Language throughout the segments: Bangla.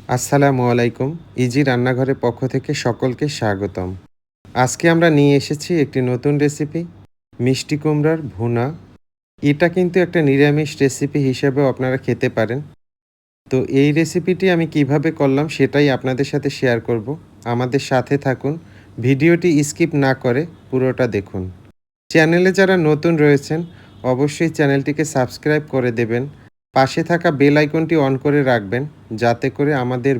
আসসালামু আলাইকুম। ইজি রান্নাঘরের পক্ষ থেকে সকলকে স্বাগতম। আজকে আমরা নিয়ে এসেছি একটি নতুন রেসিপি, মিষ্টি কুমড়ার ভুনা। এটা কিন্তু একটা নিরামিষ রেসিপি হিসেবেও আপনারা খেতে পারেন। তো এই রেসিপিটি আমি কিভাবে করলাম সেটাই আপনাদের সাথে শেয়ার করব। আমাদের সাথে থাকুন। ভিডিওটি স্কিপ না করে পুরোটা দেখুন। চ্যানেলে যারা নতুন রয়েছেন অবশ্যই চ্যানেলটিকে সাবস্ক্রাইব করে দেবেন। পাশে থাকা বেল আইকনটি অন করে রাখবেন যাতে করে আমাদের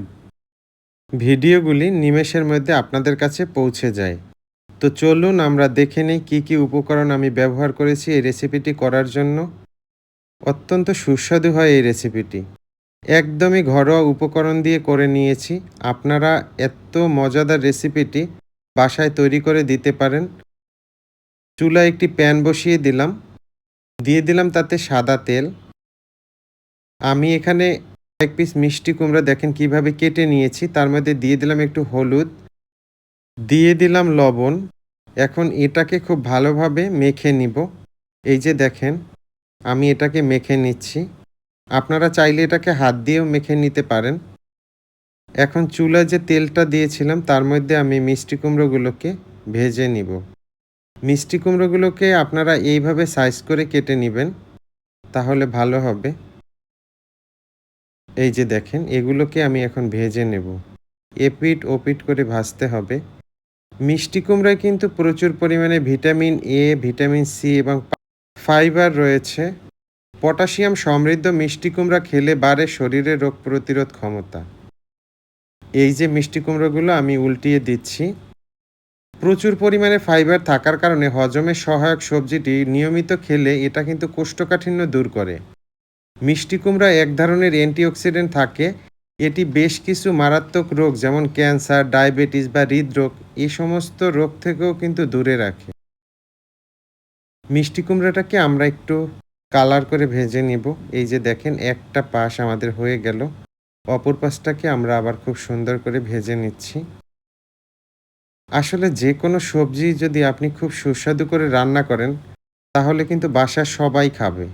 ভিডিওগুলি নিমেষের মধ্যে আপনাদের কাছে পৌঁছে যায়। তো চলুন আমরা দেখে নেই কী উপকরণ আমি ব্যবহার করেছি এই রেসিপিটি করার জন্য। অত্যন্ত সুস্বাদু হয় এই রেসিপিটি। একদমই ঘরোয়া উপকরণ দিয়ে করে নিয়েছি। আপনারা এত মজাদার রেসিপিটি বাসায় তৈরি করে দিতে পারেন। চুলায় একটি প্যান বসিয়ে দিলাম। দিয়ে দিলাম তাতে সাদা তেল। আমি এখানে এক পিস মিষ্টি কুমড়া দেখেন কিভাবে কেটে নিয়েছি। তার মধ্যে দিয়ে দিলাম একটু হলুদ, দিয়ে দিলাম লবণ। এখন এটাকে খুব ভালোভাবে মেখে নিব। এই যে দেখেন, আমি এটাকে মেখে নিচ্ছি। আপনারা চাইলে এটাকে হাত দিয়েও মেখে নিতে পারেন। এখন চুলায় যে তেলটা দিয়েছিলাম তার মধ্যে আমি মিষ্টি কুমড়োগুলোকে ভেজে নিব। মিষ্টি কুমড়োগুলোকে আপনারা এইভাবে সাইজ করে কেটে নিবেন, তাহলে ভালো হবে। এই যে দেখেন, এগুলোকে আমি এখন ভেজে নেব। এপিঠ ওপিঠ করে ভাজতে হবে। মিষ্টি কুমড়ায় কিন্তু প্রচুর পরিমাণে ভিটামিন এ, ভিটামিন সি এবং ফাইবার রয়েছে। পটাশিয়াম সমৃদ্ধ মিষ্টি কুমড়া খেলে বাড়ে শরীরের রোগ প্রতিরোধ ক্ষমতা। এই যে মিষ্টি কুমড়োগুলো আমি উল্টিয়ে দিচ্ছি। প্রচুর পরিমাণে ফাইবার থাকার কারণে হজমে সহায়ক সবজিটি নিয়মিত খেলে এটা কিন্তু কোষ্ঠকাঠিন্য দূর করে। মিষ্টি কুমড়া এক ধরনের অ্যান্টিঅক্সিডেন্ট থাকে। এটি বেশ কিছু মারাত্মক রোগ যেমন ক্যান্সার, ডায়াবেটিস বা হৃদরোগ এই সমস্ত রোগ থেকেও কিন্তু দূরে রাখে। মিষ্টি কুমড়াটাকে আমরা একটু কালার করে ভেজে নিব। এই যে দেখেন, একটা পাশ আমাদের হয়ে গেল। অপর পাশটাকে আমরা আবার খুব সুন্দর করে ভেজে নিচ্ছি। আসলে যেকোনো সবজি যদি আপনি খুব সুস্বাদু করে রান্না করেন, তাহলে কিন্তু বাসার সবাই খাবে।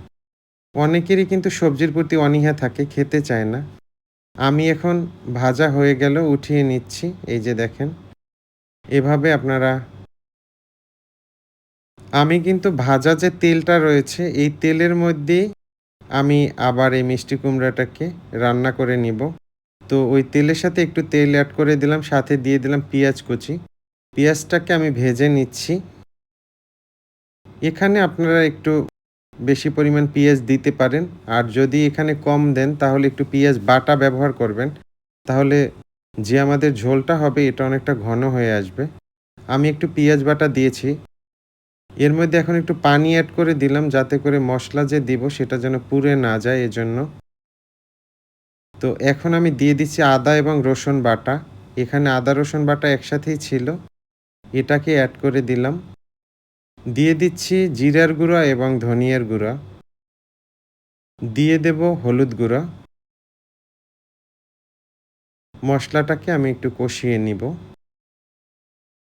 অনেকেরই কিন্তু সবজির প্রতি অনীহা থাকে, খেতে চায় না। আমি এখন ভাজা হয়ে গেল উঠিয়ে নিচ্ছি। এই যে দেখেন, এভাবে আপনারা আমি কিন্তু ভাজা যে তেলটা রয়েছে এই তেলের মধ্যেই আমি আবার এই মিষ্টি কুমড়াটাকে রান্না করে নিব। তো ওই তেলের সাথে একটু তেল এড করে দিলাম, সাথে দিয়ে দিলাম পেঁয়াজ কুচি। পেঁয়াজটাকে আমি ভেজে নিচ্ছি। এখানে আপনারা একটু বেশি পরিমাণ পেঁয়াজ দিতে পারেন। আর যদি এখানে কম দেন তাহলে একটু পেঁয়াজ বাটা ব্যবহার করবেন। তাহলে যে আমাদের ঝোলটা হবে এটা অনেকটা ঘন হয়ে আসবে। আমি একটু পেঁয়াজ বাটা দিয়েছি। এর মধ্যে এখন একটু পানি এড করে দিলাম যাতে করে মসলা যে দিব সেটা যেন পুড়ে না যায় এজন্য। তো এখন আমি দিয়ে দিচ্ছি আদা এবং রসুন বাটা। এখানে আদা রসুন বাটা একসাথেই ছিল। এটাকে এড করে দিলাম। দিয়ে দিচ্ছি জিরার গুঁড়া এবং ধনিয়ার গুঁড়া। দিয়ে দেব হলুদ গুঁড়া। মসলাটাকে আমি একটু কষিয়ে নিব।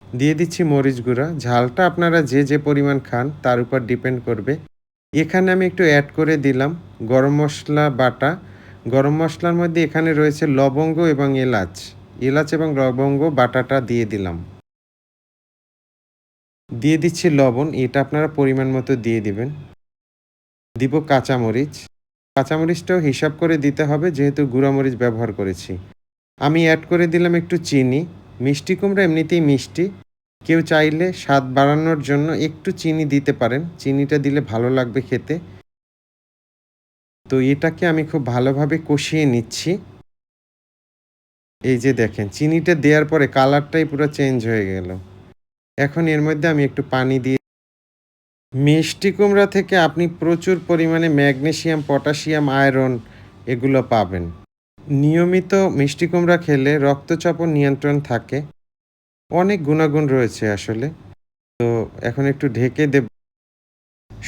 দিয়ে দিচ্ছি মরিচ গুঁড়া। ঝালটা আপনারা যে পরিমাণ খান তার উপর ডিপেন্ড করবে। এখানে আমি একটু এড করে দিলাম গরম মসলা বাটা। গরম মসলার মধ্যে এখানে রয়েছে লবঙ্গ এবং এলাচ। এলাচ এবং লবঙ্গ বাটাটা দিয়ে দিলাম। দিয়ে দিচ্ছি লবণ, এটা আপনারা পরিমাণ মতো দিয়ে দিবেন। দিব কাঁচামরিচ। কাঁচামরিচটাও হিসাব করে দিতে হবে যেহেতু গুঁড়ামরিচ ব্যবহার করেছি। আমি এড করে দিলাম একটু চিনি। মিষ্টি কুমড়া এমনিতেই মিষ্টি। কেউ চাইলে স্বাদ বাড়ানোর জন্য একটু চিনি দিতে পারেন। চিনিটা দিলে ভালো লাগবে খেতে। তো এটাকে আমি খুব ভালোভাবে কষিয়ে নিচ্ছি। এই যে দেখেন, চিনিটা দেওয়ার পরে কালারটাই পুরো চেঞ্জ হয়ে গেল। এখন এর মধ্যে আমি একটু পানি দিয়ে মিষ্টি কুমড়া থেকে আপনি প্রচুর পরিমাণে ম্যাগনেসিয়াম, পটাশিয়াম, আয়রন এগুলো পাবেন। নিয়মিত মিষ্টি কুমড়া খেলে রক্তচাপও নিয়ন্ত্রণ থাকে। অনেক গুণাগুণ রয়েছে আসলে। তো এখন একটু ঢেকে দেব।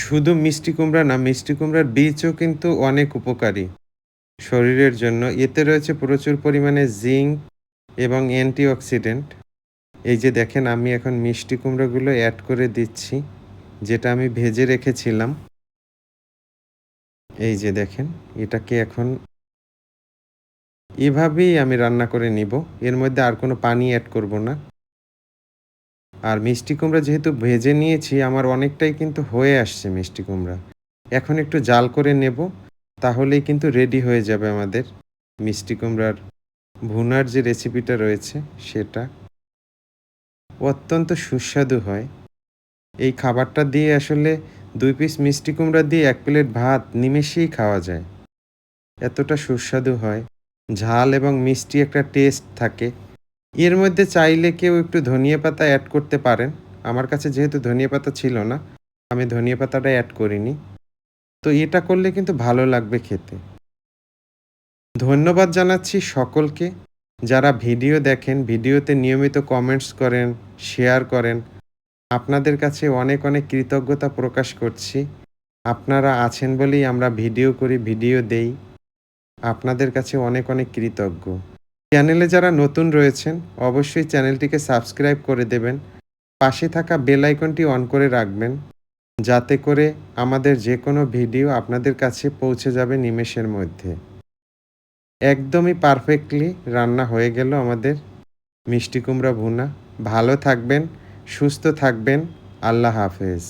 শুধু মিষ্টি কুমড়া না, মিষ্টি কুমড়ার বীজও কিন্তু অনেক উপকারী শরীরের জন্য। এতে রয়েছে প্রচুর পরিমাণে জিঙ্ক এবং অ্যান্টিঅক্সিডেন্ট। এই যে দেখেন, আমি এখন মিষ্টি কুমড়োগুলো এড করে দিচ্ছি, যেটা আমি ভেজে রেখেছিলাম। এই যে দেখেন, এটাকে এখন এভাবেই আমি রান্না করে নিব। এর মধ্যে আর কোনো পানি এড করব না। আর মিষ্টি কুমড়া যেহেতু ভেজে নিয়েছি, আমার অনেকটাই কিন্তু হয়ে আসছে মিষ্টি কুমড়া। এখন একটু জাল করে নেব, তাহলেই কিন্তু রেডি হয়ে যাবে আমাদের মিষ্টি কুমড়ার ভুনার যে রেসিপিটা রয়েছে সেটা। অত্যন্ত সুস্বাদু হয়। এই খাবারটা দিয়ে আসলে ২ পিস মিষ্টি কুমড়া দিয়ে ১ প্লেট ভাত নিমেষেই খাওয়া যায়। এতটা সুস্বাদু হয়। ঝাল এবং মিষ্টি একটা টেস্ট থাকে। এর মধ্যে চাইলে কেউ একটু ধনিয়া পাতা এড করতে পারেন। আমার কাছে যেহেতু ধনিয়া পাতা ছিল না, আমি ধনিয়া পাতাটা এড করিনি। তো এটা করলে কিন্তু ভালো লাগবে খেতে। ধন্যবাদ জানাচ্ছি সকলকে যারা ভিডিও দেখেন, ভিডিওতে নিয়মিত কমেন্টস করেন, শেয়ার করেন। আপনাদের কাছে অনেক, অনেক কৃতজ্ঞতা প্রকাশ করছি। আপনারা আছেন বলেই আমরা ভিডিও করি, ভিডিও দেই। আপনাদের কাছে অনেক, অনেক কৃতজ্ঞ। চ্যানেলে যারা নতুন রয়েছেন, অবশ্যই চ্যানেলটিকে সাবস্ক্রাইব করে দেবেন। পাশে থাকা বেল আইকনটি অন করে রাখবেন, যাতে করে আমাদের যেকোনো ভিডিও আপনাদের কাছে পৌঁছে যাবে নিমেষের মধ্যে। একদমই পারফেক্টলি রান্না হয়ে গেল আমাদের মিষ্টি কুমড়া ভুনা। ভালো থাকবেন, সুস্থ থাকবেন। আল্লাহ হাফেজ।